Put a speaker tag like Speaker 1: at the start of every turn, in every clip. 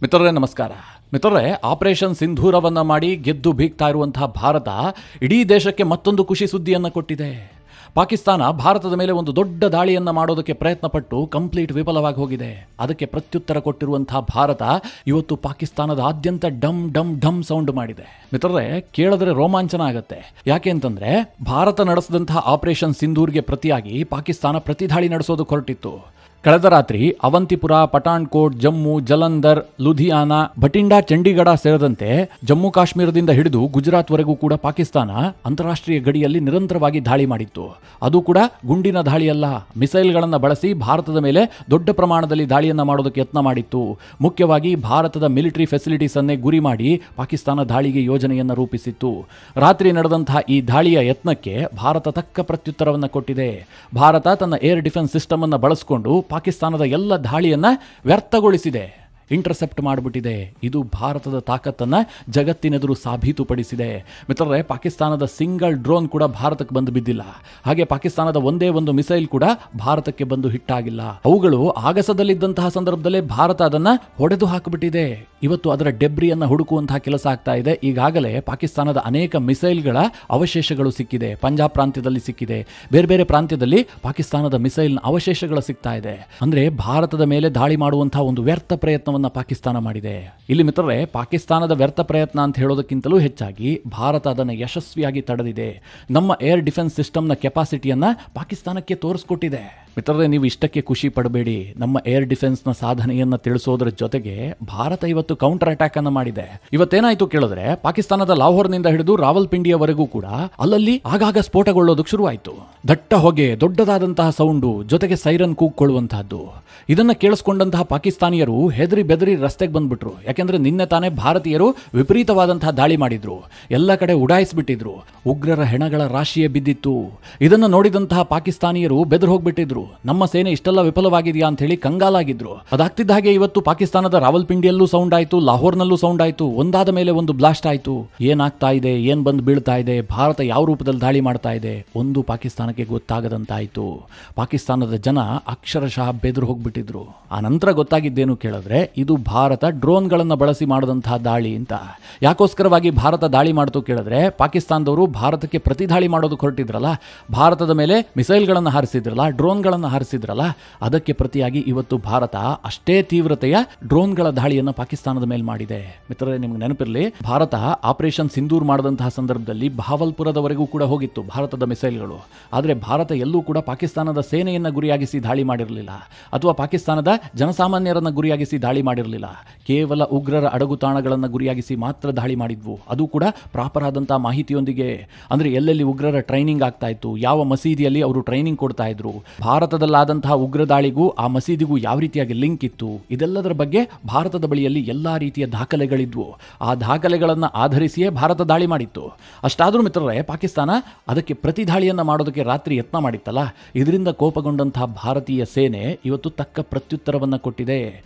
Speaker 1: ಮಿತ್ರರೇ ನಮಸ್ಕಾರ. ಮಿತ್ರರೇ, ಆಪರೇಷನ್ ಸಿಂಧೂರವನ್ನ ಮಾಡಿ ಗೆದ್ದು ಬೀಗ್ತಾ ಇರುವಂತಹ ಭಾರತ ಇಡೀ ದೇಶಕ್ಕೆ ಮತ್ತೊಂದು ಖುಷಿ ಸುದ್ದಿಯನ್ನು ಕೊಟ್ಟಿದೆ. ಪಾಕಿಸ್ತಾನ ಭಾರತದ ಮೇಲೆ ಒಂದು ದೊಡ್ಡ ದಾಳಿಯನ್ನು ಮಾಡೋದಕ್ಕೆ ಪ್ರಯತ್ನ ಪಟ್ಟು ಕಂಪ್ಲೀಟ್ ವಿಫಲವಾಗಿ ಹೋಗಿದೆ. ಅದಕ್ಕೆ ಪ್ರತ್ಯುತ್ತರ ಕೊಟ್ಟಿರುವಂತಹ ಭಾರತ ಇವತ್ತು ಪಾಕಿಸ್ತಾನದಾದ್ಯಂತ ಡಮ್ ಡಮ್ ಡಮ್ ಸೌಂಡ್ ಮಾಡಿದೆ. ಮಿತ್ರರೇ, ಕೇಳಿದ್ರೆ ರೋಮಾಂಚನ ಆಗತ್ತೆ. ಯಾಕೆ ಅಂತಂದ್ರೆ ಭಾರತ ನಡೆಸಿದಂತಹ ಆಪರೇಷನ್ ಸಿಂಧೂರ್ಗೆ ಪ್ರತಿಯಾಗಿ ಪಾಕಿಸ್ತಾನ ಪ್ರತಿದಾಳಿ ನಡೆಸೋದಕ್ಕೆ ಹೊರಟಿತ್ತು. ಕಳೆದ ರಾತ್ರಿ ಅವಂತಿಪುರ, ಪಠಾಣ್ಕೋಟ್, ಜಮ್ಮು, ಜಲಂಧರ್, ಲುಧಿಯಾನಾ, ಭಟಿಂಡಾ, ಚಂಡೀಗಢ ಸೇರಿದಂತೆ ಜಮ್ಮು ಕಾಶ್ಮೀರದಿಂದ ಹಿಡಿದು ಗುಜರಾತ್ವರೆಗೂ ಕೂಡ ಪಾಕಿಸ್ತಾನ ಅಂತಾರಾಷ್ಟ್ರೀಯ ಗಡಿಯಲ್ಲಿ ನಿರಂತರವಾಗಿ ದಾಳಿ ಮಾಡಿತ್ತು. ಅದು ಕೂಡ ಗುಂಡಿನ ದಾಳಿಯಲ್ಲ, ಮಿಸೈಲ್ಗಳನ್ನು ಬಳಸಿ ಭಾರತದ ಮೇಲೆ ದೊಡ್ಡ ಪ್ರಮಾಣದಲ್ಲಿ ದಾಳಿಯನ್ನು ಮಾಡೋದಕ್ಕೆ ಯತ್ನ ಮಾಡಿತ್ತು. ಮುಖ್ಯವಾಗಿ ಭಾರತದ ಮಿಲಿಟರಿ ಫೆಸಿಲಿಟೀಸ್ ಅನ್ನೇ ಗುರಿ ಮಾಡಿ ಪಾಕಿಸ್ತಾನ ದಾಳಿಗೆ ಯೋಜನೆಯನ್ನು ರೂಪಿಸಿತ್ತು. ರಾತ್ರಿ ನಡೆದಂತಹ ಈ ದಾಳಿಯ ಯತ್ನಕ್ಕೆ ಭಾರತ ತಕ್ಕ ಪ್ರತ್ಯುತ್ತರವನ್ನು ಕೊಟ್ಟಿದೆ. ಭಾರತ ತನ್ನ ಏರ್ ಡಿಫೆನ್ಸ್ ಸಿಸ್ಟಮ್ ಅನ್ನು ಬಳಸಿಕೊಂಡು ಪಾಕಿಸ್ತಾನದ ಎಲ್ಲ ದಾಳಿಯನ್ನ ವ್ಯರ್ಥಗೊಳಿಸಿದೆ, ಇಂಟರ್ಸೆಪ್ಟ್ ಮಾಡಿಬಿಟ್ಟಿದೆ. ಇದು ಭಾರತದ ತಾಕತ್ತನ್ನು ಜಗತ್ತಿನೆದುರು ಸಾಬೀತುಪಡಿಸಿದೆ. ಮಿತ್ರರೇ, ಪಾಕಿಸ್ತಾನದ ಸಿಂಗಲ್ ಡ್ರೋನ್ ಕೂಡ ಭಾರತಕ್ಕೆ ಬಂದು ಬಿದ್ದಿಲ್ಲ. ಹಾಗೆ ಪಾಕಿಸ್ತಾನದ ಒಂದೇ ಒಂದು ಮಿಸೈಲ್ ಕೂಡ ಭಾರತಕ್ಕೆ ಬಂದು ಹಿಟ್ಟಾಗಿಲ್ಲ. ಅವುಗಳು ಆಗಸದಲ್ಲಿದ್ದಂತಹ ಸಂದರ್ಭದಲ್ಲೇ ಭಾರತ ಅದನ್ನ ಹೊಡೆದು ಹಾಕಿಬಿಟ್ಟಿದೆ. ಇವತ್ತು ಅದರ ಡೆಬ್ರಿಯನ್ನು ಹುಡುಕುವಂತಹ ಕೆಲಸ ಆಗ್ತಾ ಇದೆ. ಈಗಾಗಲೇ ಪಾಕಿಸ್ತಾನದ ಅನೇಕ ಮಿಸೈಲ್ಗಳ ಅವಶೇಷಗಳು ಸಿಕ್ಕಿದೆ. ಪಂಜಾಬ್ ಪ್ರಾಂತ್ಯದಲ್ಲಿ ಸಿಕ್ಕಿದೆ, ಬೇರೆ ಬೇರೆ ಪ್ರಾಂತ್ಯದಲ್ಲಿ ಪಾಕಿಸ್ತಾನದ ಮಿಸೈಲ್ನ ಅವಶೇಷಗಳು ಸಿಗ್ತಾ ಇದೆ. ಅಂದ್ರೆ ಭಾರತದ ಮೇಲೆ ದಾಳಿ ಮಾಡುವಂತಹ ಒಂದು ವ್ಯರ್ಥ ಪ್ರಯತ್ನ ಪಾಕಿಸ್ತಾನ ಮಾಡಿದೆ. ಇಲ್ಲಿ ಮಿತ್ರರೇ, ಪಾಕಿಸ್ತಾನದ ವ್ಯರ್ಥ ಪ್ರಯತ್ನ ಅಂತ ಹೇಳೋದಕ್ಕಿಂತಲೂ ಹೆಚ್ಚಾಗಿ ಭಾರತ ಅದನ್ನು ಯಶಸ್ವಿಯಾಗಿ ತಡೆದಿದೆ. ನಮ್ಮ ಏರ್ ಡಿಫೆನ್ಸ್ ಸಿಸ್ಟಮ್ನ ಕೆಪಾಸಿಟಿಯನ್ನ ಪಾಕಿಸ್ತಾನಕ್ಕೆ ತೋರಿಸ್ಕೊಟ್ಟಿದೆ. ಮಿತ್ರರೇ, ನೀವು ಇಷ್ಟಕ್ಕೆ ಖುಷಿ ಪಡಬೇಡಿ. ನಮ್ಮ ಏರ್ ಡಿಫೆನ್ಸ್ನ ಸಾಧನೆಯನ್ನು ತಿಳಿಸೋದ್ರ ಜೊತೆಗೆ ಭಾರತ ಇವತ್ತು ಕೌಂಟರ್ ಅಟ್ಯಾಕ್ ಅನ್ನು ಮಾಡಿದೆ. ಇವತ್ತೇನಾಯ್ತು ಕೇಳಿದ್ರೆ, ಪಾಕಿಸ್ತಾನದ ಲಾಹೋರ್ನಿಂದ ಹಿಡಿದು ರಾವಲ್ಪಿಂಡಿಯವರೆಗೂ ಕೂಡ ಅಲ್ಲಲ್ಲಿ ಆಗಾಗ ಸ್ಫೋಟಗೊಳ್ಳೋದಕ್ಕೆ ಶುರುವಾಯಿತು. ದಟ್ಟ ಹೊಗೆ, ದೊಡ್ಡದಾದಂತಹ ಸೌಂಡು, ಜೊತೆಗೆ ಸೈರನ್ ಕೂಗ್ಕೊಳ್ಳುವಂತಹದ್ದು. ಇದನ್ನ ಕೇಳಿಸ್ಕೊಂಡಂತಹ ಪಾಕಿಸ್ತಾನಿಯರು ಹೆದರಿ ಬೆದರಿ ರಸ್ತೆಗೆ ಬಂದ್ಬಿಟ್ರು. ಯಾಕೆಂದ್ರೆ ನಿನ್ನೆ ತಾನೇ ಭಾರತೀಯರು ವಿಪರೀತವಾದಂತಹ ದಾಳಿ ಮಾಡಿದ್ರು, ಎಲ್ಲ ಕಡೆ ಉಡಾಯಿಸ್ಬಿಟ್ಟಿದ್ರು, ಉಗ್ರರ ಹೆಣಗಳ ರಾಶಿಯೇ ಬಿದ್ದಿತ್ತು. ಇದನ್ನು ನೋಡಿದಂತಹ ಪಾಕಿಸ್ತಾನಿಯರು ಬೆದರು ಹೋಗ್ಬಿಟ್ಟಿದ್ರು. ನಮ್ಮ ಸೇನೆ ಇಷ್ಟೆಲ್ಲ ವಿಫಲವಾಗಿದೆಯಾ ಅಂತ ಹೇಳಿ ಕಂಗಾಲಾಗಿದ್ರು. ಅದಾಗ್ತಿದ್ದ ಹಾಗೆ ಇವತ್ತು ಪಾಕಿಸ್ತಾನದ ರಾವಲ್ಪಿಂಡಿಯಲ್ಲೂ ಸೌಂಡ್ ಆಯ್ತು, ಲಾಹೋರ್ನಲ್ಲೂ ಸೌಂಡ್ ಆಯ್ತು, ಒಂದಾದ ಮೇಲೆ ಒಂದು ಬ್ಲಾಸ್ಟ್ ಆಯ್ತು. ಏನಾಗ್ತಾ ಇದೆ, ಏನ್ ಬಂದು ಬೀಳ್ತಾ ಇದೆ, ಭಾರತ ಯಾವ ರೂಪದಲ್ಲಿ ದಾಳಿ ಮಾಡ್ತಾ ಇದೆ, ಒಂದು ಪಾಕಿಸ್ತಾನಕ್ಕೆ ಗೊತ್ತಾಗದಂತಾಯ್ತು. ಪಾಕಿಸ್ತಾನದ ಜನ ಅಕ್ಷರಶಃ ಬೆದರು ಹೋಗ್ಬಿಟ್ಟಿದ್ರು. ಆ ನಂತರ ಗೊತ್ತಾಗಿದ್ದೇನು ಕೇಳಿದ್ರೆ, ಇದು ಭಾರತ ಡ್ರೋನ್ಗಳನ್ನು ಬಳಸಿ ಮಾಡಿದಂತಹ ದಾಳಿ ಅಂತ. ಯಾಕೋಸ್ಕರವಾಗಿ ಭಾರತ ದಾಳಿ ಮಾಡ್ತು ಕೇಳಿದ್ರೆ, ಪಾಕಿಸ್ತಾನದವರು ಭಾರತಕ್ಕೆ ಪ್ರತಿ ದಾಳಿ ಮಾಡೋದಕ್ಕೆ ಹೊರಟಿದ್ರಲ್ಲ, ಭಾರತದ ಮೇಲೆ ಮಿಸೈಲ್ಗಳನ್ನು ಹಾರಿಸಿದ್ರಲ್ಲ, ಡ್ರೋನ್ಗಳನ್ನು ಹಾರಿಸಿದ್ರಲ್ಲ, ಅದಕ್ಕೆ ಪ್ರತಿಯಾಗಿ ಇವತ್ತು ಭಾರತ ಅಷ್ಟೇ ತೀವ್ರತೆಯ ಡ್ರೋನ್ಗಳ ದಾಳಿಯನ್ನು ಪಾಕಿಸ್ತಾನದ ಮೇಲೆ ಮಾಡಿದೆ. ಮಿತ್ರರೇ, ನಿಮ್ಗೆ ನೆನಪಿರಲಿ, ಭಾರತ ಆಪರೇಷನ್ ಸಿಂಧೂರ್ ಮಾಡಿದಂತಹ ಸಂದರ್ಭದಲ್ಲಿ ಭಾವಲ್ಪುರದವರೆಗೂ ಕೂಡ ಹೋಗಿತ್ತು ಭಾರತದ ಮಿಸೈಲ್ಗಳು. ಆದರೆ ಭಾರತ ಎಲ್ಲೂ ಕೂಡ ಪಾಕಿಸ್ತಾನದ ಸೇನೆಯನ್ನು ಗುರಿಯಾಗಿಸಿ ದಾಳಿ ಮಾಡಿರಲಿಲ್ಲ, ಅಥವಾ ಪಾಕಿಸ್ತಾನದ ಜನಸಾಮಾನ್ಯರನ್ನು ಗುರಿಯಾಗಿಸಿ ದಾಳಿ ಮಾಡಿರಲಿಲ್ಲ. ಕೇವಲ ಉಗ್ರರ ಅಡಗುತಾಣಗಳನ್ನು ಗುರಿಯಾಗಿಸಿ ಮಾತ್ರ ದಾಳಿ ಮಾಡಿದ್ವು. ಅದು ಕೂಡ ಪ್ರಾಪರ್ ಆದಂತಹ ಮಾಹಿತಿಯೊಂದಿಗೆ. ಅಂದ್ರೆ ಎಲ್ಲೆಲ್ಲಿ ಉಗ್ರರ ಟ್ರೈನಿಂಗ್ ಆಗ್ತಾ ಇತ್ತು, ಯಾವ ಮಸೀದಿಯಲ್ಲಿ ಅವರು ಟ್ರೈನಿಂಗ್ ಕೊಡ್ತಾ ಇದ್ರು, ಭಾರತದಲ್ಲಾದಂತಹ ಉಗ್ರ ದಾಳಿಗೂ ಆ ಮಸೀದಿಗೂ ಯಾವ ರೀತಿಯಾಗಿ ಲಿಂಕ್ ಇತ್ತು, ಇದೆಲ್ಲದರ ಬಗ್ಗೆ ಭಾರತದ ಬಳಿಯಲ್ಲಿ ಎಲ್ಲಾ ರೀತಿಯ ದಾಖಲೆಗಳಿದ್ವು. ಆ ದಾಖಲೆಗಳನ್ನು ಆಧರಿಸಿಯೇ ಭಾರತ ದಾಳಿ ಮಾಡಿತ್ತು. ಅಷ್ಟಾದ್ರೂ ಮಿತ್ರರೇ, ಪಾಕಿಸ್ತಾನ ಅದಕ್ಕೆ ಪ್ರತಿ ದಾಳಿಯನ್ನ ಮಾಡೋದಕ್ಕೆ ರಾತ್ರಿ ಯತ್ನ ಮಾಡಿತ್ತಲ್ಲ, ಇದರಿಂದ ಕೋಪಗೊಂಡಂತಹ ಭಾರತೀಯ ಸೇನೆ ಇವತ್ತು ತಕ್ಕ ಪ್ರತ್ಯುತ್ತರವನ್ನ ಕೊಟ್ಟಿದೆ.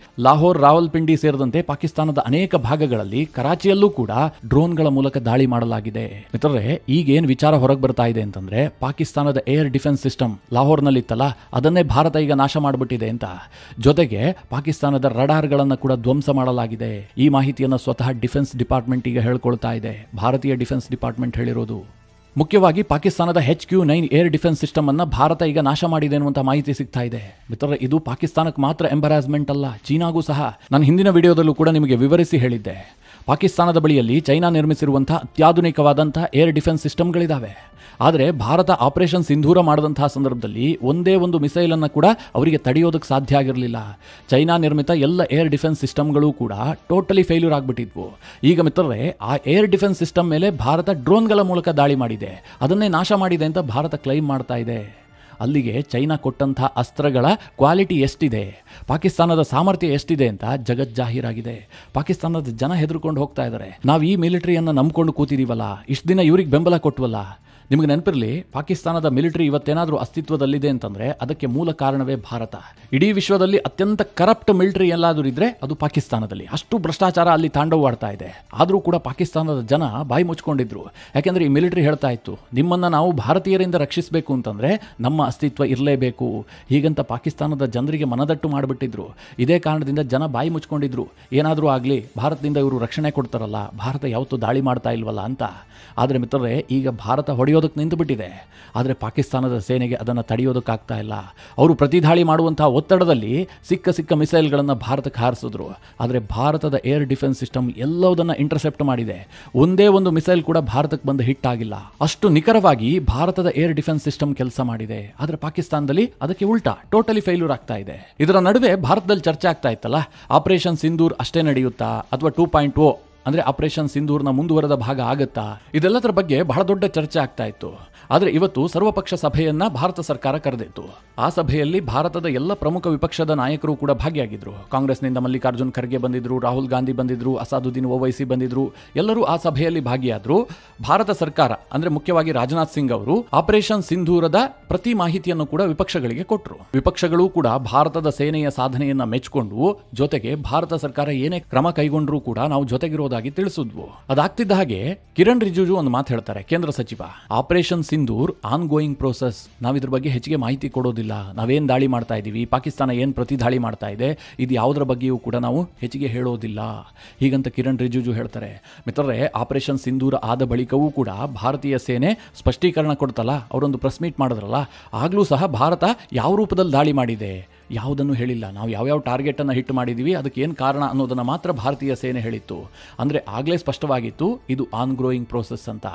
Speaker 1: ಲಾಹೋರ್, ರಾವಲ್ಪಿಂಡಿ ಸೇರಿದಂತೆ ಪಾಕಿಸ್ತಾನದ ಅನೇಕ ಭಾಗಗಳಲ್ಲಿ, ಕರಾಚಿಯಲ್ಲೂ ಕೂಡ ಡ್ರೋನ್ಗಳ ಮೂಲಕ ದಾಳಿ ಮಾಡಲಾಗಿದೆ. ಮಿತ್ರರೇ, ಈಗೇನ್ ವಿಚಾರ ಹೊರಗೆ ಬರ್ತಾ ಇದೆ ಅಂತಂದ್ರೆ, ಪಾಕಿಸ್ತಾನದ ಏರ್ ಡಿಫೆನ್ಸ್ ಸಿಸ್ಟಮ್ ಲಾಹೋರ್ನಲ್ಲಿ ಇತ್ತಲ್ಲ, ಅದನ್ನೇ ಭಾರತ ಈಗ ನಾಶ ಮಾಡಿಬಿಟ್ಟಿದೆ ಅಂತ. ಜೊತೆಗೆ ಪಾಕಿಸ್ತಾನದ ರಡಾರ್ಗಳನ್ನು ಕೂಡ ಧ್ವಂಸ ಮಾಡಲಾಗಿದೆ. ಈ ಮಾಹಿತಿಯನ್ನು ಸ್ವತಃ ಡಿಫೆನ್ಸ್ ಡಿಪಾರ್ಟ್ಮೆಂಟ್ ಈಗ ಹೇಳ್ಕೊಳ್ತಾ ಇದೆ. ಭಾರತೀಯ ಡಿಫೆನ್ಸ್ ಡಿಪಾರ್ಟ್ಮೆಂಟ್ ಹೇಳಿರೋದು. ಮುಖ್ಯವಾಗಿ ಪಾಕಿಸ್ತಾನದ HQ-9 ಏರ್ ಡಿಫೆನ್ಸ್ ಸಿಸ್ಟಮ್ ಅನ್ನ ಭಾರತ ಈಗ ನಾಶ ಮಾಡಿದೆ ಅನ್ನುವಂಥ ಮಾಹಿತಿ ಸಿಗ್ತಾ ಇದೆ. ಮಿತ್ರರೇ, ಇದು ಪಾಕಿಸ್ತಾನಕ್ಕೆ ಮಾತ್ರ ಎಂಬರಾಸ್ಮೆಂಟ್ ಅಲ್ಲ, ಚೀನಾಗೂ ಸಹ. ನಾನು ಹಿಂದಿನ ವಿಡಿಯೋದಲ್ಲೂ ಕೂಡ ನಿಮಗೆ ವಿವರಿಸಿ ಹೇಳಿದ್ದೆ. ಪಾಕಿಸ್ತಾನದ ಬಳಿಯಲ್ಲಿ ಚೈನಾ ನಿರ್ಮಿಸಿರುವಂತಹ ಅತ್ಯಾಧುನಿಕವಾದಂತಹ ಏರ್ ಡಿಫೆನ್ಸ್ ಸಿಸ್ಟಮ್ಗಳಿದ್ದಾವೆ. ಆದರೆ ಭಾರತ ಆಪರೇಷನ್ ಸಿಂಧೂರ ಮಾಡಿದಂತಹ ಸಂದರ್ಭದಲ್ಲಿ ಒಂದೇ ಒಂದು ಮಿಸೈಲ್ ಅನ್ನು ಕೂಡ ಅವರಿಗೆ ತಡೆಯೋದಕ್ಕೆ ಸಾಧ್ಯ ಆಗಿರಲಿಲ್ಲ. ಚೈನಾ ನಿರ್ಮಿತ ಎಲ್ಲ ಏರ್ ಡಿಫೆನ್ಸ್ ಸಿಸ್ಟಮ್ಗಳು ಕೂಡ ಟೋಟಲಿ ಫೇಲ್ಯೂರ್ ಆಗಿಬಿಟ್ಟಿದ್ವು. ಈಗ ಮಿತ್ರರೇ, ಆ ಏರ್ ಡಿಫೆನ್ಸ್ ಸಿಸ್ಟಮ್ ಮೇಲೆ ಭಾರತ ಡ್ರೋನ್ಗಳ ಮೂಲಕ ದಾಳಿ ಮಾಡಿದೆ, ಅದನ್ನೇ ನಾಶ ಮಾಡಿದೆ ಅಂತ ಭಾರತ ಕ್ಲೈಮ್ ಮಾಡ್ತಾ ಇದೆ. ಅಲ್ಲಿಗೆ ಚೈನಾ ಕೊಟ್ಟಂತಹ ಅಸ್ತ್ರಗಳ ಕ್ವಾಲಿಟಿ ಎಷ್ಟಿದೆ, ಪಾಕಿಸ್ತಾನದ ಸಾಮರ್ಥ್ಯ ಎಷ್ಟಿದೆ ಅಂತ ಜಗಜ್ಜಾಹೀರಾಗಿದೆ. ಪಾಕಿಸ್ತಾನದ ಜನ ಹೆದರ್ಕೊಂಡು ಹೋಗ್ತಾ ಇದ್ದಾರೆ. ನಾವು ಈ ಮಿಲಿಟರಿಯನ್ನು ನಂಬ್ಕೊಂಡು ಕೂತಿದೀವಲ್ಲ, ಇಷ್ಟು ದಿನ ಇವ್ರಿಗೆ ಬೆಂಬಲ ಕೊಟ್ವಲ್ಲ, ನಿಮಗೆ ನೆನಪಿರಲಿ, ಪಾಕಿಸ್ತಾನದ ಮಿಲಿಟರಿ ಇವತ್ತೇನಾದರೂ ಅಸ್ತಿತ್ವದಲ್ಲಿದೆ ಅಂತಂದ್ರೆ ಅದಕ್ಕೆ ಮೂಲ ಕಾರಣವೇ ಭಾರತ. ಇಡೀ ವಿಶ್ವದಲ್ಲಿ ಅತ್ಯಂತ ಕರಪ್ಟ್ ಮಿಲಿಟರಿ ಎಲ್ಲಾದರೂ ಇದ್ರೆ ಅದು ಪಾಕಿಸ್ತಾನದಲ್ಲಿ. ಅಷ್ಟು ಭ್ರಷ್ಟಾಚಾರ ಅಲ್ಲಿ ತಾಂಡವವಾಡ್ತಾ ಇದೆ. ಆದರೂ ಕೂಡ ಪಾಕಿಸ್ತಾನದ ಜನ ಬಾಯಿ ಮುಚ್ಕೊಂಡಿದ್ರು. ಯಾಕೆಂದ್ರೆ ಈ ಮಿಲಿಟರಿ ಹೇಳ್ತಾ ಇತ್ತು, ನಿಮ್ಮನ್ನ ನಾವು ಭಾರತೀಯರಿಂದ ರಕ್ಷಿಸಬೇಕು ಅಂತಂದ್ರೆ ನಮ್ಮ ಅಸ್ತಿತ್ವ ಇರಲೇಬೇಕು. ಹೀಗಂತ ಪಾಕಿಸ್ತಾನದ ಜನರಿಗೆ ಮನದಟ್ಟು ಮಾಡಿಬಿಟ್ಟಿದ್ರು. ಇದೇ ಕಾರಣದಿಂದ ಜನ ಬಾಯಿ ಮುಚ್ಕೊಂಡಿದ್ರು. ಏನಾದರೂ ಆಗಲಿ, ಭಾರತದಿಂದ ಇವರು ರಕ್ಷಣೆ ಕೊಡ್ತಾರಲ್ಲ, ಭಾರತ ಯಾವತ್ತೂ ದಾಳಿ ಮಾಡ್ತಾ ಇಲ್ವಲ್ಲ ಅಂತ. ಆದರೆ ಮಿತ್ರರೇ, ಈಗ ಭಾರತ ಹೊಡೆಯೋದಕ್ಕೆ ನಿಂತು ಬಿಟ್ಟಿದೆ. ಆದರೆ ಪಾಕಿಸ್ತಾನದ ಸೇನೆಗೆ ಅದನ್ನು ತಡೆಯೋದಕ್ಕಾಗ್ತಾ ಇಲ್ಲ. ಅವರು ಪ್ರತಿದಾಳಿ ಮಾಡುವಂತಹ ಒತ್ತಡದಲ್ಲಿ ಸಿಕ್ಕ ಮಿಸೈಲ್ಗಳನ್ನು ಭಾರತಕ್ಕೆ ಹಾರಿಸಿದ್ರು. ಆದರೆ ಭಾರತದ ಏರ್ ಡಿಫೆನ್ಸ್ ಸಿಸ್ಟಮ್ ಎಲ್ಲದನ್ನು ಇಂಟರ್ಸೆಪ್ಟ್ ಮಾಡಿದೆ. ಒಂದೇ ಒಂದು ಮಿಸೈಲ್ ಕೂಡ ಭಾರತಕ್ಕೆ ಬಂದು ಹಿಟ್ ಆಗಿಲ್ಲ. ಅಷ್ಟು ನಿಖರವಾಗಿ ಭಾರತದ ಏರ್ ಡಿಫೆನ್ಸ್ ಸಿಸ್ಟಮ್ ಕೆಲಸ ಮಾಡಿದೆ. ಆದರೆ ಪಾಕಿಸ್ತಾನದಲ್ಲಿ ಅದಕ್ಕೆ ಉಲ್ಟಾ, ಟೋಟಲಿ ಫೇಲ್ಯೂರ್ ಆಗ್ತಾ ಇದೆ. ಇದರ ನಡುವೆ ಭಾರತದಲ್ಲಿ ಚರ್ಚೆ ಆಗ್ತಾ ಇತ್ತಲ್ಲ, ಆಪರೇಷನ್ ಸಿಂಧೂರ್ ಅಷ್ಟೇ ನಡೆಯುತ್ತಾ ಅಥವಾ 2.0 ಅಂದರೆ ಆಪರೇಷನ್ ಸಿಂಧೂರ್ನ ಮುಂದುವರೆದ ಭಾಗ ಆಗುತ್ತಾ? ಇದೆಲ್ಲದರ ಬಗ್ಗೆ ಬಹಳ ದೊಡ್ಡ ಚರ್ಚೆ ಆಗ್ತಾ ಇತ್ತು. ಆದರೆ ಇವತ್ತು ಸರ್ವಪಕ್ಷ ಸಭೆಯನ್ನ ಭಾರತ ಸರ್ಕಾರ ಕರೆದಿತ್ತು. ಆ ಸಭೆಯಲ್ಲಿ ಭಾರತದ ಎಲ್ಲ ಪ್ರಮುಖ ವಿಪಕ್ಷದ ನಾಯಕರು ಕೂಡ ಭಾಗಿಯಾಗಿದ್ರು. ಕಾಂಗ್ರೆಸ್ನಿಂದ ಮಲ್ಲಿಕಾರ್ಜುನ್ ಖರ್ಗೆ ಬಂದಿದ್ರು, ರಾಹುಲ್ ಗಾಂಧಿ ಬಂದಿದ್ರು, ಅಸಾದುದ್ದೀನ್ ಓವೈಸಿ ಬಂದಿದ್ರು. ಎಲ್ಲರೂ ಆ ಸಭೆಯಲ್ಲಿ ಭಾಗಿಯಾದ್ರು. ಭಾರತ ಸರ್ಕಾರ ಅಂದರೆ ಮುಖ್ಯವಾಗಿ ರಾಜನಾಥ್ ಸಿಂಗ್ ಅವರು ಆಪರೇಷನ್ ಸಿಂಧೂರದ ಪ್ರತಿ ಮಾಹಿತಿಯನ್ನು ಕೂಡ ವಿಪಕ್ಷಗಳಿಗೆ ಕೊಟ್ಟರು. ವಿಪಕ್ಷಗಳು ಕೂಡ ಭಾರತದ ಸೇನೆಯ ಸಾಧನೆಯನ್ನ ಮೆಚ್ಚಿಕೊಂಡು, ಜೊತೆಗೆ ಭಾರತ ಸರ್ಕಾರ ಏನೇ ಕ್ರಮ ಕೈಗೊಂಡ್ರೂ ಕೂಡ ನಾವು ಜೊತೆಗಿರೋದಾಗಿ ತಿಳಿಸಿದ್ವು. ಅದಾಗ್ತಿದ್ದ ಹಾಗೆ ಕಿರಣ್ ರಿಜಿಜು ಒಂದು ಮಾತು ಹೇಳ್ತಾರೆ, ಕೇಂದ್ರ ಸಚಿವ, operation Sindoor on going process. ನಾವು ಇದ್ರ ಬಗ್ಗೆ ಹೆಚ್ಚಿಗೆ ಮಾಹಿತಿ ಕೊಡೋದಿಲ್ಲ. ನಾವೇನ್ ದಾಳಿ ಮಾಡ್ತಾ ಇದ್ದೀವಿ, ಪಾಕಿಸ್ತಾನ ಏನ್ ಪ್ರತಿ ದಾಳಿ ಮಾಡ್ತಾ ಇದೆ, ಇದು ಯಾವುದರ ಬಗ್ಗೆಯೂ ಕೂಡ ನಾವು ಹೆಚ್ಚಿಗೆ ಹೇಳೋದಿಲ್ಲ. ಹೀಗಂತ ಕಿರಣ್ ರಿಜಿಜು ಹೇಳ್ತಾರೆ. ಮಿತ್ರರೇ, ಆಪರೇಷನ್ ಸಿಂಧೂರ್ ಆದ ಬಳಿಕವೂ ಕೂಡ ಭಾರತೀಯ ಸೇನೆ ಸ್ಪಷ್ಟೀಕರಣ ಕೊಡ್ತಲ್ಲ, ಅವರೊಂದು ಪ್ರೆಸ್ ಮೀಟ್ ಮಾಡಿದ್ರಲ್ಲ, ಆಗ್ಲೂ ಸಹ ಭಾರತ ಯಾವ ರೂಪದಲ್ಲಿ ದಾಳಿ ಮಾಡಿದೆ ಯಾವುದನ್ನು ಹೇಳಿಲ್ಲ. ನಾವು ಯಾವ್ಯಾವ ಟಾರ್ಗೆಟನ್ನು ಹಿಟ್ ಮಾಡಿದ್ದೀವಿ, ಅದಕ್ಕೆ ಏನು ಕಾರಣ ಅನ್ನೋದನ್ನು ಮಾತ್ರ ಭಾರತೀಯ ಸೇನೆ ಹೇಳಿತ್ತು. ಅಂದರೆ ಆಗಲೇ ಸ್ಪಷ್ಟವಾಗಿತ್ತು ಇದು ಆನ್ ಗ್ರೋಯಿಂಗ್ ಪ್ರೋಸೆಸ್ ಅಂತ.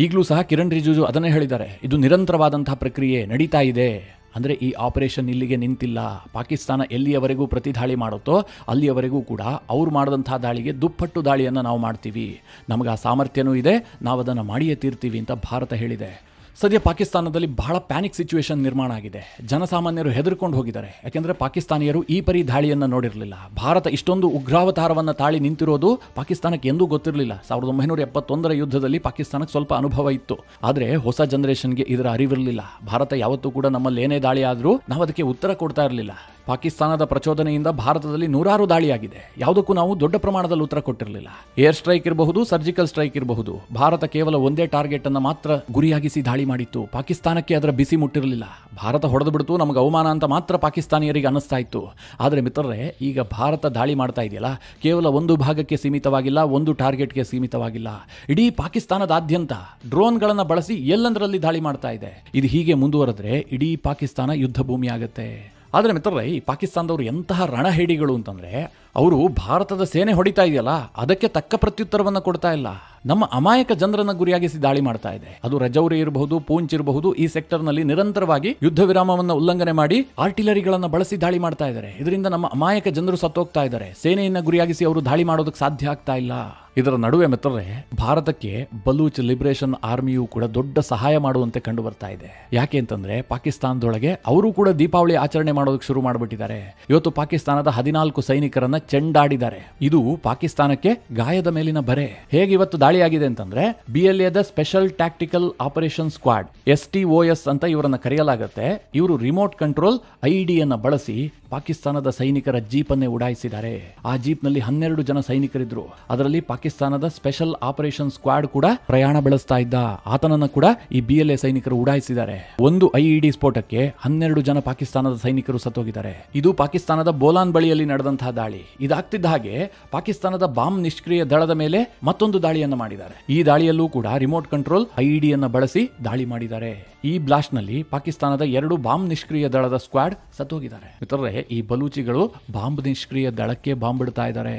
Speaker 1: ಈಗಲೂ ಸಹ ಕಿರಣ್ ರಿಜಿಜು ಅದನ್ನೇ ಹೇಳಿದ್ದಾರೆ, ಇದು ನಿರಂತರವಾದಂತಹ ಪ್ರಕ್ರಿಯೆ ನಡೀತಾ ಇದೆ. ಅಂದರೆ ಈ ಆಪರೇಷನ್ ಇಲ್ಲಿಗೆ ನಿಂತಿಲ್ಲ. ಪಾಕಿಸ್ತಾನ ಎಲ್ಲಿಯವರೆಗೂ ಪ್ರತಿ ದಾಳಿ ಮಾಡುತ್ತೋ ಅಲ್ಲಿಯವರೆಗೂ ಕೂಡ ಅವ್ರು ಮಾಡಿದಂಥ ದಾಳಿಗೆ ದುಪ್ಪಟ್ಟು ದಾಳಿಯನ್ನು ನಾವು ಮಾಡ್ತೀವಿ. ನಮಗೆ ಆ ಸಾಮರ್ಥ್ಯನೂ ಇದೆ, ನಾವು ಅದನ್ನು ಮಾಡಿಯೇ ತೀರ್ತೀವಿ ಅಂತ ಭಾರತ ಹೇಳಿದೆ. ಸದ್ಯ ಪಾಕಿಸ್ತಾನದಲ್ಲಿ ಬಹಳ ಪ್ಯಾನಿಕ್ ಸಿಚುವೇಶನ್ ನಿರ್ಮಾಣ ಆಗಿದೆ. ಜನಸಾಮಾನ್ಯರು ಹೆದರ್ಕೊಂಡು ಹೋಗಿದ್ದಾರೆ. ಯಾಕೆಂದರೆ ಪಾಕಿಸ್ತಾನಿಯರು ಈ ಪರಿ ದಾಳಿಯನ್ನು ನೋಡಿರಲಿಲ್ಲ. ಭಾರತ ಇಷ್ಟೊಂದು ಉಗ್ರಾವತಾರವನ್ನು ತಾಳಿ ನಿಂತಿರೋದು ಪಾಕಿಸ್ತಾನಕ್ಕೆ ಎಂದೂ ಗೊತ್ತಿರಲಿಲ್ಲ. 1971 ಯುದ್ಧದಲ್ಲಿ ಪಾಕಿಸ್ತಾನಕ್ಕೆ ಸ್ವಲ್ಪ ಅನುಭವ ಇತ್ತು. ಆದರೆ ಹೊಸ ಜನರೇಷನ್ಗೆ ಇದರ ಅರಿವಿರಲಿಲ್ಲ. ಭಾರತ ಯಾವತ್ತೂ ಕೂಡ ನಮ್ಮಲ್ಲಿ ಏನೇ ದಾಳಿ ಆದರೂ ನಾವು ಅದಕ್ಕೆ ಉತ್ತರ ಕೊಡ್ತಾ ಇರಲಿಲ್ಲ. ಪಾಕಿಸ್ತಾನದ ಪ್ರಚೋದನೆಯಿಂದ ಭಾರತದಲ್ಲಿ ನೂರಾರು ದಾಳಿಯಾಗಿದೆ. ಯಾವುದಕ್ಕೂ ನಾವು ದೊಡ್ಡ ಪ್ರಮಾಣದಲ್ಲಿ ಉತ್ತರ ಕೊಟ್ಟಿರಲಿಲ್ಲ. ಏರ್ ಸ್ಟ್ರೈಕ್ ಇರಬಹುದು, ಸರ್ಜಿಕಲ್ ಸ್ಟ್ರೈಕ್ ಇರಬಹುದು, ಭಾರತ ಕೇವಲ ಒಂದೇ ಟಾರ್ಗೆಟ್ ಅನ್ನು ಮಾತ್ರ ಗುರಿಯಾಗಿಸಿ ದಾಳಿ ಮಾಡಿತ್ತು. ಪಾಕಿಸ್ತಾನಕ್ಕೆ ಅದರ ಬಿಸಿ ಮುಟ್ಟಿರಲಿಲ್ಲ. ಭಾರತ ಹೊಡೆದು ಬಿಡ್ತು, ನಮಗೆ ಅವಮಾನ ಅಂತ ಮಾತ್ರ ಪಾಕಿಸ್ತಾನಿಯರಿಗೆ ಅನ್ನಿಸ್ತಾ ಇತ್ತು. ಆದರೆ ಮಿತ್ರರೇ, ಈಗ ಭಾರತ ದಾಳಿ ಮಾಡ್ತಾ ಇದೆಯಲ್ಲ, ಕೇವಲ ಒಂದು ಭಾಗಕ್ಕೆ ಸೀಮಿತವಾಗಿಲ್ಲ, ಒಂದು ಟಾರ್ಗೆಟ್ಗೆ ಸೀಮಿತವಾಗಿಲ್ಲ. ಇಡೀ ಪಾಕಿಸ್ತಾನದಾದ್ಯಂತ ಡ್ರೋನ್ಗಳನ್ನು ಬಳಸಿ ಎಲ್ಲೆಂದರಲ್ಲಿ ದಾಳಿ ಮಾಡ್ತಾ ಇದೆ. ಇದು ಹೀಗೆ ಮುಂದುವರೆದ್ರೆ ಇಡೀ ಪಾಕಿಸ್ತಾನ ಯುದ್ಧ ಭೂಮಿ ಆಗುತ್ತೆ. ಆದರೆ ಮಿತ್ರರೇ, ಈ ಪಾಕಿಸ್ತಾನದವರು ಎಂತಹ ರಣಹೇಡಿಗಳು ಅಂತಂದ್ರೆ, ಅವರು ಭಾರತದ ಸೇನೆ ಹೊಡಿತಾ ಇದೆಯಲ್ಲ, ಅದಕ್ಕೆ ತಕ್ಕ ಪ್ರತ್ಯುತ್ತರವನ್ನು ಕೊಡ್ತಾ ಇಲ್ಲ. ನಮ್ಮ ಅಮಾಯಕ ಜನರನ್ನ ಗುರಿಯಾಗಿಸಿ ದಾಳಿ ಮಾಡ್ತಾ ಇದೆ. ಅದು ರಜೌರಿ ಇರಬಹುದು, ಪೂಂಚ್ ಇರಬಹುದು, ಈ ಸೆಕ್ಟರ್ನಲ್ಲಿ ನಿರಂತರವಾಗಿ ಯುದ್ಧ ವಿರಾಮವನ್ನು ಉಲ್ಲಂಘನೆ ಮಾಡಿ ಆರ್ಟಿಲರಿಗಳನ್ನು ಬಳಸಿ ದಾಳಿ ಮಾಡ್ತಾ ಇದ್ದಾರೆ. ಇದರಿಂದ ನಮ್ಮ ಅಮಾಯಕ ಜನರು ಸತ್ತೋಗ್ತಾ ಇದ್ದಾರೆ. ಸೇನೆಯನ್ನ ಗುರಿಯಾಗಿಸಿ ಅವರು ದಾಳಿ ಮಾಡೋದಕ್ಕೆ ಸಾಧ್ಯ ಆಗ್ತಾ ಇಲ್ಲ. ಇದರ ನಡುವೆ ಮಿತ್ರರೇ, ಭಾರತಕ್ಕೆ ಬಲೂಚ್ ಲಿಬರೇಷನ್ ಆರ್ಮಿಯು ಕೂಡ ದೊಡ್ಡ ಸಹಾಯ ಮಾಡುವಂತೆ ಕಂಡು ಬರ್ತಾ ಇದೆ. ಯಾಕೆ ಅಂತಂದ್ರೆ, ಪಾಕಿಸ್ತಾನದೊಳಗೆ ಅವರು ಕೂಡ ದೀಪಾವಳಿ ಆಚರಣೆ ಮಾಡೋದಕ್ಕೆ ಶುರು ಮಾಡಿಬಿಟ್ಟಿದ್ದಾರೆ. ಇವತ್ತು ಪಾಕಿಸ್ತಾನದ 14 ಸೈನಿಕರನ್ನ ಚೆಂಡಾಡಿದ್ದಾರೆ. ಇದು ಪಾಕಿಸ್ತಾನಕ್ಕೆ ಗಾಯದ ಮೇಲಿನ ಬರೆ. ಹೇಗೆ ಇವತ್ತು ದಾಳಿ ಆಗಿದೆ ಅಂತಂದ್ರೆ, BLAದ special tactical operation squad, STOS ಅಂತ ಇವರನ್ನ ಕರೆಯಲಾಗುತ್ತೆ. ಇವರು ರಿಮೋಟ್ ಕಂಟ್ರೋಲ್ IEDಯನ್ನ ಬಳಸಿ ಪಾಕಿಸ್ತಾನದ ಸೈನಿಕರ ಜೀಪ್ ಅನ್ನೇ ಉಡಾಯಿಸಿದ್ದಾರೆ. ಆ ಜೀಪ್ ನಲ್ಲಿ 12 ಜನ ಸೈನಿಕರಿದ್ರು. ಅದರಲ್ಲಿ ಪಾಕಿಸ್ತಾನದ ಸ್ಪೆಷಲ್ ಆಪರೇಷನ್ ಸ್ಕ್ವಾಡ್ ಕೂಡ ಪ್ರಯಾಣ ಬೆಳೆಸ್ತಾ ಇದ್ದ. ಆತನನ್ನ ಕೂಡ ಈ BLA ಸೈನಿಕರು ಉಡಾಯಿಸಿದ್ದಾರೆ. ಒಂದು IED ಸ್ಫೋಟಕ್ಕೆ 12 ಜನ ಪಾಕಿಸ್ತಾನದ ಸೈನಿಕರು ಸತ್ತೋಗಿದ್ದಾರೆ. ಇದು ಪಾಕಿಸ್ತಾನದ ಬೋಲಾನ್ ಬಳಿಯಲ್ಲಿ ನಡೆದಂತಹ ದಾಳಿ. ಇದಾಗ್ತಿದ್ದ ಹಾಗೆ ಪಾಕಿಸ್ತಾನದ ಬಾಂಬ್ ನಿಷ್ಕ್ರಿಯ ದಳದ ಮೇಲೆ ಮತ್ತೊಂದು ದಾಳಿಯನ್ನು ಮಾಡಿದ್ದಾರೆ. ಈ ದಾಳಿಯಲ್ಲೂ ಕೂಡ ರಿಮೋಟ್ ಕಂಟ್ರೋಲ್ IEDಯನ್ನ ಬಳಸಿ ದಾಳಿ ಮಾಡಿದ್ದಾರೆ. ಈ ಬ್ಲಾಸ್ಟ್ ನಲ್ಲಿ ಪಾಕಿಸ್ತಾನದ 2 ಬಾಂಬ್ ನಿಷ್ಕ್ರಿಯ ದಳದ ಸ್ಕ್ವಾಡ್ ಸತ್ತೋಗಿದ್ದಾರೆ. ಮಿತ್ರರೇ, ಈ ಬಲೂಚಿಗಳು ಬಾಂಬ್ ನಿಷ್ಕ್ರಿಯ ದಳಕ್ಕೆ ಬಾಂಬ್ ಬಿಡ್ತಾ ಇದ್ದಾರೆ.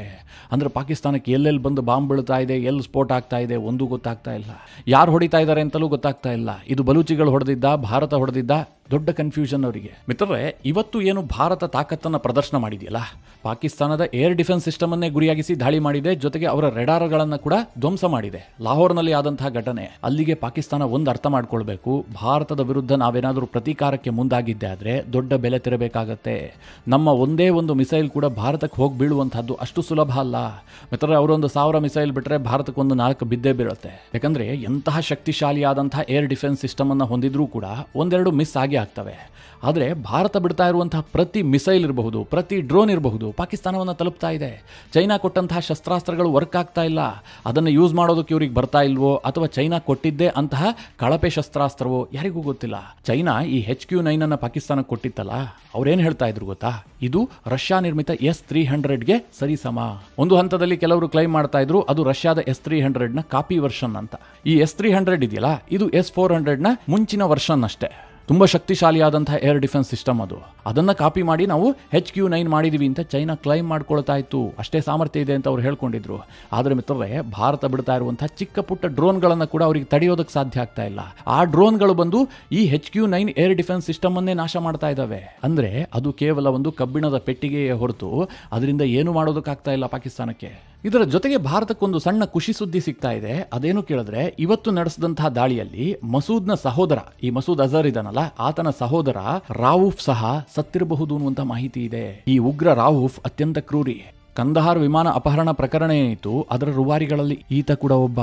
Speaker 1: ಅಂದ್ರೆ ಪಾಕಿಸ್ತಾನಕ್ಕೆ ಎಲ್ಲೆಲ್ಲಿ ಬಂದು ಬಾಂಬ್ ಬೀಳ್ತಾ ಇದೆ, ಎಲ್ಲಿ ಸ್ಫೋಟ ಆಗ್ತಾ ಇದೆ, ಒಂದು ಗೊತ್ತಾಗ್ತಾ ಇಲ್ಲ. ಯಾರು ಹೊಡಿತಾ ಇದ್ದಾರೆ ಅಂತಲೂ ಗೊತ್ತಾಗ್ತಾ ಇಲ್ಲ. ಇದು ಬಲೂಚಿಗಳು ಹೊಡೆದಿದ್ದ, ಭಾರತ ಹೊಡೆದಿದ್ದ, ದೊಡ್ಡ ಕನ್ಫ್ಯೂಷನ್ ಅವರಿಗೆ. ಮಿತ್ರರೇ, ಇವತ್ತು ಏನು ಭಾರತ ತಾಕತ್ತನ್ನು ಪ್ರದರ್ಶನ ಮಾಡಿದೆಯಲ್ಲ, ಪಾಕಿಸ್ತಾನದ ಏರ್ ಡಿಫೆನ್ಸ್ ಸಿಸ್ಟಮ್ ಅನ್ನೇ ಗುರಿಯಾಗಿಸಿ ದಾಳಿ ಮಾಡಿದೆ, ಜೊತೆಗೆ ಅವರ ರೆಡಾರ್ಗಳನ್ನು ಕೂಡ ಧ್ವಂಸ ಮಾಡಿದೆ. ಲಾಹೋರ್ನಲ್ಲಿ ಆದಂತಹ ಘಟನೆ. ಅಲ್ಲಿಗೆ ಪಾಕಿಸ್ತಾನ ಒಂದು ಅರ್ಥ ಮಾಡ್ಕೊಳ್ಬೇಕು, ಭಾರತದ ವಿರುದ್ಧ ನಾವೇನಾದರೂ ಪ್ರತೀಕಾರಕ್ಕೆ ಮುಂದಾಗಿದ್ದೆ ಆದರೆ ದೊಡ್ಡ ಬೆಲೆ ತೆರಬೇಕಾಗತ್ತೆ. ನಮ್ಮ ಒಂದೇ ಒಂದು ಮಿಸೈಲ್ ಕೂಡ ಭಾರತಕ್ಕೆ ಹೋಗಿ ಬೀಳುವಂತಹದ್ದು ಅಷ್ಟು ಸುಲಭ ಅಲ್ಲ. ಮಿತ್ರರೇ, ಅವರೊಂದು 1000 ಮಿಸೈಲ್ ಬಿಟ್ಟರೆ ಭಾರತಕ್ಕೆ ಒಂದು 4 ಬಿದ್ದೇ ಬೀಳುತ್ತೆ. ಯಾಕಂದ್ರೆ ಎಂತಹ ಶಕ್ತಿಶಾಲಿಯಾದಂತಹ ಏರ್ ಡಿಫೆನ್ಸ್ ಸಿಸ್ಟಮ್ ಅನ್ನು ಹೊಂದಿದ್ರೂ ಕೂಡ ಒಂದೆರಡು ಮಿಸ್ ಆಗಿ ಆಗ್ತವೆ. ಆದರೆ ಭಾರತ ಬಿಡ್ತಾ ಇರುವಂತಹ ಪ್ರತಿ ಮಿಸೈಲ್ ಇರಬಹುದು, ಪ್ರತಿ ಡ್ರೋನ್ ಇರಬಹುದು, ಪಾಕಿಸ್ತಾನವನ್ನು ತಲುಪ್ತಾ ಇದೆ. ಚೈನಾ ಕೊಟ್ಟಂತಹ ಶಸ್ತ್ರಾಸ್ತ್ರಗಳು ವರ್ಕ್ ಆಗ್ತಾ ಇಲ್ಲ. ಅದನ್ನು ಯೂಸ್ ಮಾಡೋದಕ್ಕೆ ಇವ್ರಿಗೆ ಬರ್ತಾ ಇಲ್ವೋ, ಅಥವಾ ಚೈನಾ ಕೊಟ್ಟಿದ್ದೇ ಅಂತಹ ಕಳಪೆ ಶಸ್ತ್ರಾಸ್ತ್ರವೋ ಯಾರಿಗೂ ಗೊತ್ತಿಲ್ಲ. ಚೈನಾ ಈ HQ-9 ಅನ್ನು ಪಾಕಿಸ್ತಾನಕ್ಕೆ ಕೊಟ್ಟಿತ್ತಲ್ಲ, ಅವ್ರೇನು ಹೇಳ್ತಾ ಇದ್ರು ಗೊತ್ತಾ? ಇದು ರಷ್ಯಾ ನಿರ್ಮಿತ S-300ಗೆ ಸರಿಸಮ. ಒಂದು ಹಂತದಲ್ಲಿ ಕೆಲವರು ಕ್ಲೈಮ್ ಮಾಡ್ತಾ ಇದ್ರು ಅದು ರಷ್ಯಾದ S-300ನ ಕಾಪಿ ವರ್ಷನ್ ಅಂತ. ಈ S-300 ಇದೆಯಲ್ಲ, ಇದು S-400ನ ಮುಂಚಿನ ವರ್ಷನ್ ಅಷ್ಟೇ. ತುಂಬ ಶಕ್ತಿಶಾಲಿಯಾದಂತಹ ಏರ್ ಡಿಫೆನ್ಸ್ ಸಿಸ್ಟಮ್ ಅದು. ಅದನ್ನು ಕಾಪಿ ಮಾಡಿ ನಾವು HQ-9 ಮಾಡಿದೀವಿ ಅಂತ ಚೈನಾ ಕ್ಲೈಮ್ ಮಾಡ್ಕೊಳ್ತಾ ಇತ್ತು. ಅಷ್ಟೇ ಸಾಮರ್ಥ್ಯ ಇದೆ ಅಂತ ಅವ್ರು ಹೇಳ್ಕೊಂಡಿದ್ರು. ಆದರೆ ಮಿತ್ರರೇ, ಭಾರತ ಬಿಡ್ತಾ ಇರುವಂತಹ ಚಿಕ್ಕ ಪುಟ್ಟ ಡ್ರೋನ್ಗಳನ್ನು ಕೂಡ ಅವರಿಗೆ ತಡೆಯೋದಕ್ಕೆ ಸಾಧ್ಯ ಆಗ್ತಾ ಇಲ್ಲ. ಆ ಡ್ರೋನ್ಗಳು ಬಂದು ಈ HQ-9 ಏರ್ ಡಿಫೆನ್ಸ್ ಸಿಸ್ಟಮ್ ಅನ್ನೇ ನಾಶ ಮಾಡ್ತಾ ಇದ್ದಾವೆ. ಅಂದ್ರೆ ಅದು ಕೇವಲ ಒಂದು ಕಬ್ಬಿಣದ ಪೆಟ್ಟಿಗೆಯೇ ಹೊರತು ಅದರಿಂದ ಏನು ಮಾಡೋದಕ್ಕಾಗ್ತಾ ಇಲ್ಲ ಪಾಕಿಸ್ತಾನಕ್ಕೆ. ಇದರ ಜೊತೆಗೆ ಭಾರತಕ್ಕೊಂದು ಸಣ್ಣ ಖುಷಿ ಸುದ್ದಿ ಸಿಗ್ತಾ ಇದೆ. ಅದೇನು ಕೇಳಿದ್ರೆ, ಇವತ್ತು ನಡೆಸಿದಂತಹ ದಾಳಿಯಲ್ಲಿ ಮಸೂದ್ನ ಸಹೋದರ, ಈ ಮಸೂದ್ ಅಜರ್ ಇದನ್ನಲ್ಲ, ಆತನ ಸಹೋದರ ರಾವೂಫ್ ಸಹ ಸತ್ತಿರಬಹುದು ಅನ್ನುವಂತ ಮಾಹಿತಿ ಇದೆ. ಈ ಉಗ್ರ ರಾವೂಫ್ ಅತ್ಯಂತ ಕ್ರೂರಿ. ಕಂದಹಾರ್ ವಿಮಾನ ಅಪಹರಣ ಪ್ರಕರಣ ಏನಿತ್ತು, ಅದರ ರೂವಾರಿಗಳಲ್ಲಿ ಈತ ಕೂಡ ಒಬ್ಬ.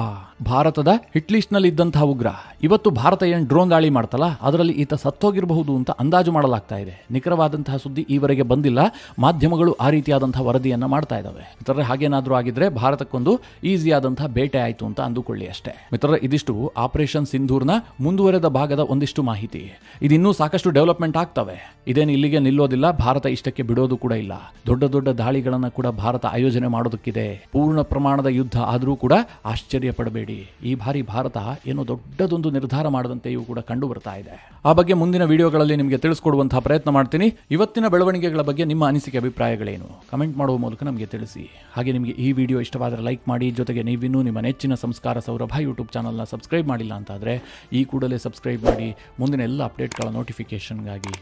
Speaker 1: ಭಾರತದ ಹಿಟ್ ಲಿಸ್ಟ್ ನಲ್ಲಿ ಇದ್ದಂತಹ ಉಗ್ರ. ಇವತ್ತು ಭಾರತ ಏನು ಡ್ರೋನ್ ದಾಳಿ ಮಾಡ್ತಲ್ಲ, ಅದರಲ್ಲಿ ಈತ ಸತ್ತೋಗಿರಬಹುದು ಅಂತ ಅಂದಾಜು ಮಾಡಲಾಗ್ತಾ ಇದೆ. ನಿಖರವಾದಂತಹ ಸುದ್ದಿ ಈವರೆಗೆ ಬಂದಿಲ್ಲ. ಮಾಧ್ಯಮಗಳು ಆ ರೀತಿಯಾದಂತಹ ವರದಿಯನ್ನ ಮಾಡ್ತಾ ಇದ್ದಾವೆ. ಮಿತ್ರರೇ, ಹಾಗೇನಾದ್ರೂ ಆಗಿದ್ರೆ ಭಾರತಕ್ಕೊಂದು ಈಸಿ ಆದಂತಹ ಬೇಟೆ ಆಯ್ತು ಅಂತ ಅಂದುಕೊಳ್ಳಿ ಅಷ್ಟೇ. ಮಿತ್ರರೇ, ಇದಿಷ್ಟು ಆಪರೇಷನ್ ಸಿಂಧೂರ್ನ ಮುಂದುವರೆದ ಭಾಗದ ಒಂದಿಷ್ಟು ಮಾಹಿತಿ. ಇದಿನ್ನೂ ಸಾಕಷ್ಟು ಡೆವಲಪ್ಮೆಂಟ್ ಆಗ್ತವೆ. ಇದೇನು ಇಲ್ಲಿಗೆ ನಿಲ್ಲೋದಿಲ್ಲ. ಭಾರತ ಇಷ್ಟಕ್ಕೆ ಬಿಡೋದು ಕೂಡ ಇಲ್ಲ. ದೊಡ್ಡ ದೊಡ್ಡ ದಾಳಿಗಳನ್ನ ಕೂಡ ಭಾರತ ಆಯೋಜನೆ ಮಾಡೋದಕ್ಕಿದೆ. ಪೂರ್ಣ ಪ್ರಮಾಣದ ಯುದ್ಧ ಆದರೂ ಕೂಡ ಆಶ್ಚರ್ಯ ಪಡಬೇಡಿ. ಈ ಬಾರಿ ಭಾರತ ಏನೋ ದೊಡ್ಡದೊಂದು ನಿರ್ಧಾರ ಮಾಡದಂತೆಯೂ ಕೂಡ ಕಂಡು ಬರ್ತಾ ಇದೆ. ಆ ಬಗ್ಗೆ ಮುಂದಿನ ವಿಡಿಯೋಗಳಲ್ಲಿ ನಿಮಗೆ ತಿಳಿಸ್ಕೊಡುವಂತಹ ಪ್ರಯತ್ನ ಮಾಡ್ತೀನಿ. ಇವತ್ತಿನ ಬೆಳವಣಿಗೆಗಳ ಬಗ್ಗೆ ನಿಮ್ಮ ಅನಿಸಿಕೆ, ಅಭಿಪ್ರಾಯಗಳೇನು? ಕಮೆಂಟ್ ಮಾಡುವ ಮೂಲಕ ನಮಗೆ ತಿಳಿಸಿ. ಹಾಗೆ ನಿಮಗೆ ಈ ವಿಡಿಯೋ ಇಷ್ಟವಾದರೆ ಲೈಕ್ ಮಾಡಿ. ಜೊತೆಗೆ ನೀವಿನ್ನೂ ನಿಮ್ಮ ನೆಚ್ಚಿನ ಸಂಸ್ಕಾರ ಸೌರಭ ಯೂಟ್ಯೂಬ್ ಚಾನಲ್ನ ಸಬ್ಸ್ಕ್ರೈಬ್ ಮಾಡಿಲ್ಲ ಅಂತಾದರೆ ಈ ಕೂಡಲೇ ಸಬ್ಸ್ಕ್ರೈಬ್ ಮಾಡಿ. ಮುಂದಿನ ಎಲ್ಲ ಅಪ್ಡೇಟ್ಗಳ ನೋಟಿಫಿಕೇಷನ್ಗಾಗಿ